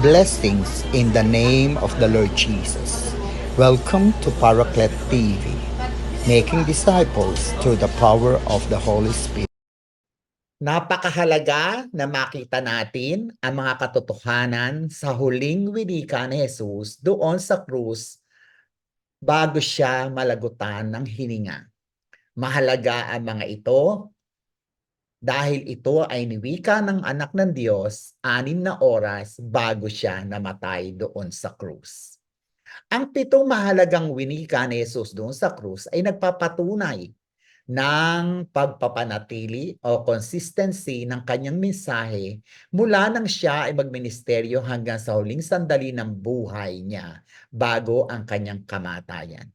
Blessings in the name of the Lord Jesus. Welcome to Paraclet TV, making disciples through the power of the Holy Spirit. Napakahalaga na makita natin ang mga katotohanan sa huling winika ni Jesus doon sa krus bago siya malagutan ng hininga. Mahalaga ang mga ito dahil ito ay niwika ng anak ng Diyos 6 na oras bago siya namatay doon sa krus. Ang 7 mahalagang winika ni Jesus doon sa krus ay nagpapatunay ng pagpapanatili o consistency ng kanyang mensahe mula nang siya ay magministeryo hanggang sa huling sandali ng buhay niya bago ang kanyang kamatayan.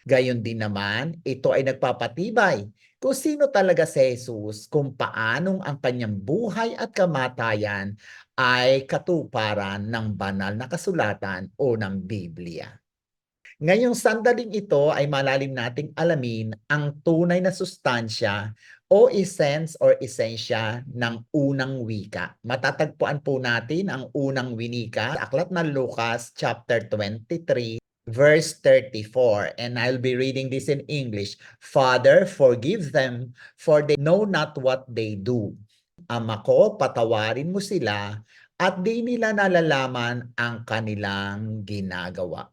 Gayon din naman, ito ay nagpapatibay kung sino talaga si Jesus, kung paanong ang kanyang buhay at kamatayan ay katuparan ng banal na kasulatan o ng Biblia. Ngayong sandaling ito ay malalim nating alamin ang tunay na sustansya o essence or esensya ng unang wika. Matatagpuan po natin ang unang winika sa aklat ng Lucas chapter 23 verse 34, and I'll be reading this in English. Father, forgive them, for they know not what they do. Ama ko, patawarin mo sila at di nila nalalaman ang kanilang ginagawa.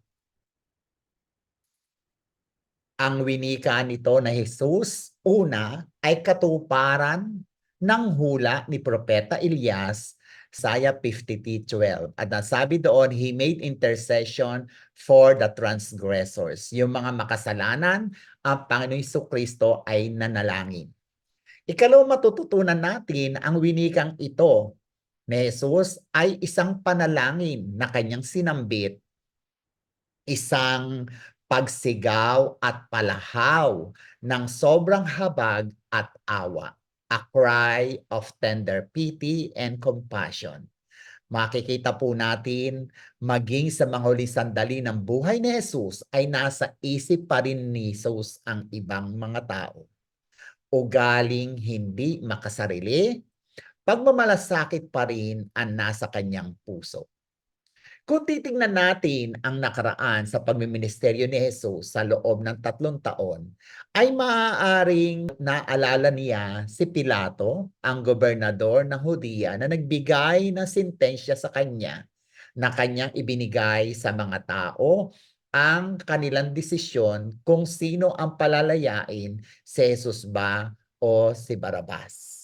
Ang winika nito na Jesus, una, ay katuparan ng hula ni Propeta Elias, Isaiah 53:12. At nasabi doon, He made intercession for the transgressors. Yung mga makasalanan, ang Panginoong Jesucristo ay nanalangin. Ikalawa, matututunan natin ang winikang ito ni Jesus ay isang panalangin na kanyang sinambit, isang pagsigaw at palahaw ng sobrang habag at awa. A cry of tender pity and compassion. Makikita po natin, maging sa mga huling sandali ng buhay ni Jesus ay nasa isip pa rin ni Jesus ang ibang mga tao. Ugaling hindi makasarili, pagmamalasakit pa rin ang nasa kanyang puso. Kung titingnan natin ang nakaraan sa pagmiministeryo ni Jesus sa loob ng 3 taon, ay maaaring naalala niya si Pilato, ang gobernador ng Hudiya, na nagbigay ng sentensya sa kanya na kanyang ibinigay sa mga tao ang kanilang desisyon kung sino ang palalayain, si Jesus ba o si Barabas.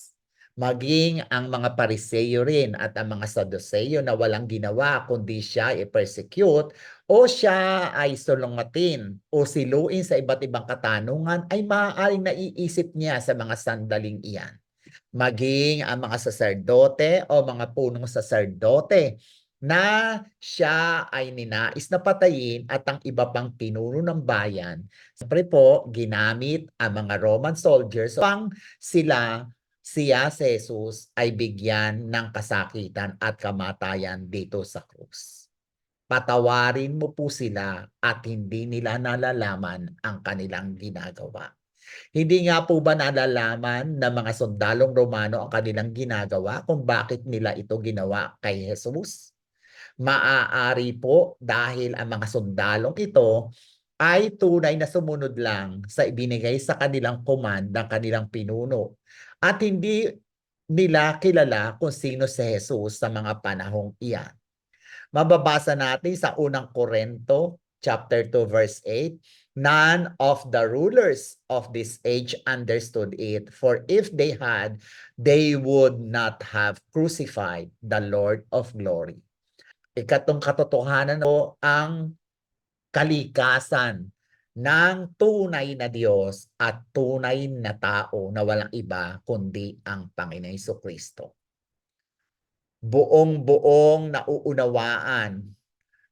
Maging ang mga Pariseo rin at ang mga Saduceo na walang ginawa kundi siya i-persecute o siya ay sulungatin o siluin sa iba't ibang katanungan ay maaaring naiisip niya sa mga sandaling iyan. Maging ang mga saserdote o mga punong saserdote na siya ay ninais na patayin at ang iba pang pinuno ng bayan. Siyempre po, ginamit ang mga Roman soldiers pang siya si Jesus ay bigyan ng kasakitan at kamatayan dito sa krus. Patawarin mo po sila at hindi nila nalalaman ang kanilang ginagawa. Hindi nga po ba nalalaman ng mga sundalong Romano ang kanilang ginagawa kung bakit nila ito ginawa kay Jesus? Maaari po dahil ang mga sundalong ito ay tunay na sumunod lang sa ibinigay sa kanilang command ng kanilang pinuno at hindi nila kilala kung sino si Jesus sa mga panahong iyan. Mababasa natin sa unang Korinto chapter 2 verse 8, none of the rulers of this age understood it, for if they had, they would not have crucified the Lord of glory. Ikatong katotohanan po ang kalikasan ng tunay na Diyos at tunay na tao na walang iba kundi ang Panginoong Jesucristo. Buong-buong nauunawaan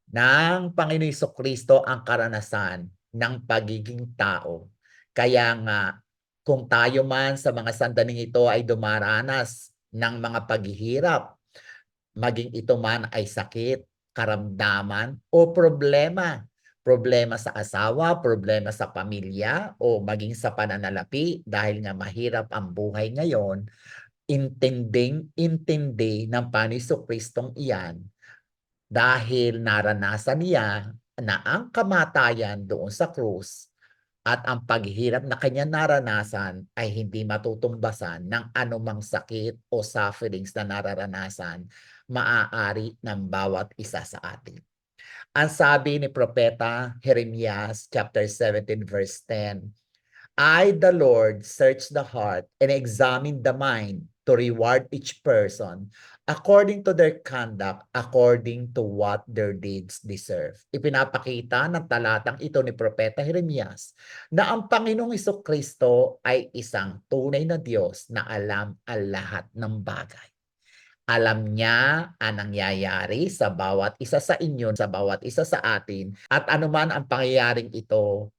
ng Panginoong Jesucristo ang karanasan ng pagiging tao. Kaya nga, kung tayo man sa mga sandaling ito ay dumaranas ng mga paghihirap, maging ito man ay sakit, karamdaman o problema. Problema sa asawa, problema sa pamilya, o maging sa pananalapi dahil nga mahirap ang buhay ngayon, intinding-intindi ng Panginoong Kristong iyan dahil naranasan niya na ang kamatayan doon sa krus at ang paghihirap na kanyang naranasan ay hindi matutumbasan ng anumang sakit o sufferings na nararanasan maaari ng bawat isa sa atin. Ang sabi ni Propeta Jeremias chapter 17 verse 10, I, the Lord, search the heart and examine the mind to reward each person according to their conduct, according to what their deeds deserve. Ipinapakita ng talatang ito ni Propeta Jeremias na ang Panginoong Kristo ay isang tunay na Diyos na alam ang lahat ng bagay. Alam niya ang nangyayari sa bawat isa sa inyo, sa bawat isa sa atin, at anuman ang pangyayaring ito,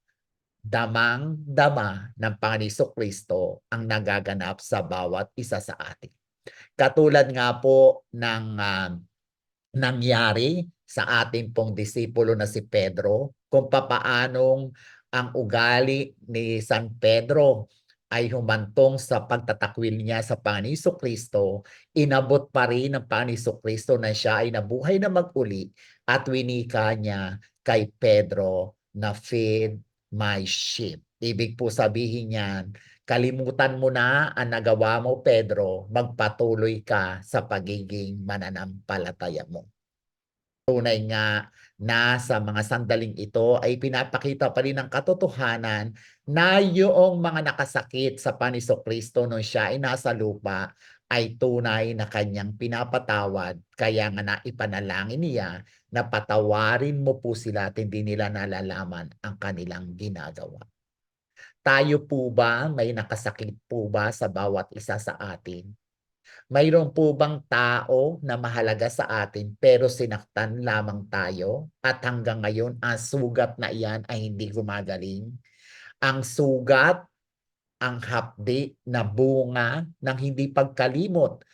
damang-dama ng Panginoong Kristo ang nagaganap sa bawat isa sa atin. Katulad nga po ng nangyari sa ating pong disipulo na si Pedro, kung papaanong ang ugali ni San Pedro ay humantong sa pagtatakwil niya sa Panginoong Kristo, inabot pa rin ng Panginoong Kristo na siya ay nabuhay na mag-uli at winika niya kay Pedro na feed my sheep. Ibig po sabihin niyan, kalimutan mo na ang nagawa mo, Pedro, magpatuloy ka sa pagiging mananampalataya mo. Tunay nga na sa mga sandaling ito ay pinapakita pa rin ang katotohanan na yung mga nakasakit sa Panginoong Kristo nung siya ay nasa lupa ay tunay na kanyang pinapatawad. Kaya nga naipanalangin niya na patawarin mo po sila at hindi nila nalalaman ang kanilang ginagawa. Tayo po ba, may nakasakit po ba sa bawat isa sa atin? Mayroon po bang tao na mahalaga sa atin pero sinaktan lamang tayo at hanggang ngayon ang sugat na iyan ay hindi gumagaling? Ang sugat, ang hapdi na bunga ng hindi pagkalimot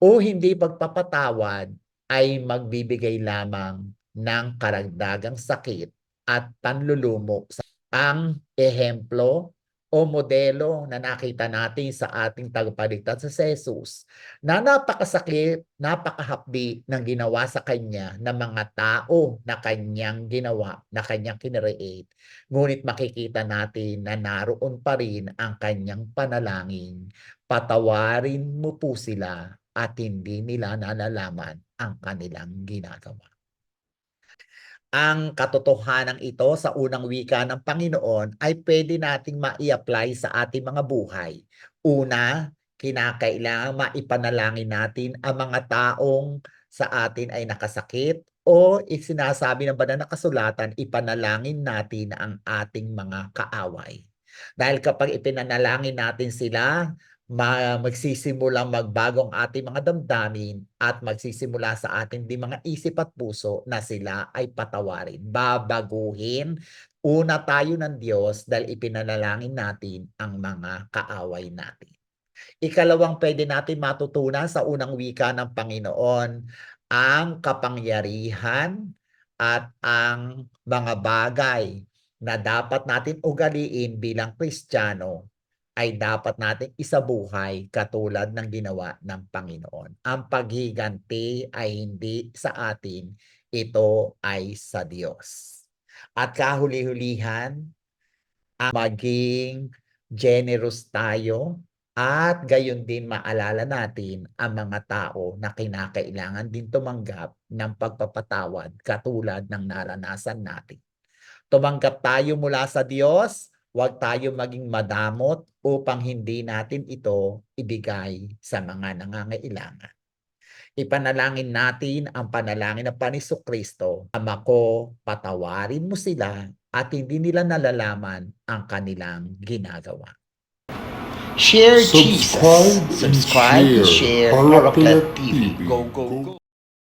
o hindi pagpapatawad ay magbibigay lamang ng karagdagang sakit at panlulumo. Ang ehemplo o modelo na nakita natin sa ating tagapagligtas sa si Jesus na napakasakit, napakahapdi ng ginawa sa kanya ng mga tao na kanyang ginawa, na kanyang kinereate. Ngunit makikita natin na naroon pa rin ang kanyang panalangin. Patawarin mo po sila at hindi nila nalalaman ang kanilang ginagawa. Ang katotohanan ito sa unang wika ng Panginoon ay pwede nating mai-apply sa ating mga buhay. Una, kinakailangan maipanalangin natin ang mga taong sa atin ay nakasakit o sinasabi ng banal na kasulatan, ipanalangin natin ang ating mga kaaway. Dahil kapag ipinanalangin natin sila, magsisimulang magbago ang ating mga damdamin at magsisimula sa ating di mga isip at puso na sila ay patawarin. Babaguhin una tayo ng Diyos dahil ipinanalangin natin ang mga kaaway natin. Ikalawang pwede natin matutunan sa unang wika ng Panginoon ang kapangyarihan at ang mga bagay na dapat natin ugaliin bilang Kristiyano ay dapat nating isabuhay katulad ng ginawa ng Panginoon. Ang paghiganti ay hindi sa atin, ito ay sa Diyos. At kahuli-hulihan, maging generous tayo at gayon din maalala natin ang mga tao na kinakailangan din tumanggap ng pagpapatawad katulad ng naranasan natin. Tumanggap tayo mula sa Diyos, huwag tayo maging madamot upang hindi natin ito ibigay sa mga nangangailangan. Ipanalangin natin ang panalangin ng Panginoong Kristo, Ama ko, patawarin mo sila at hindi nila nalalaman ang kanilang ginagawa. Share Jesus. Subscribe and share Orocle TV. Go, go, go.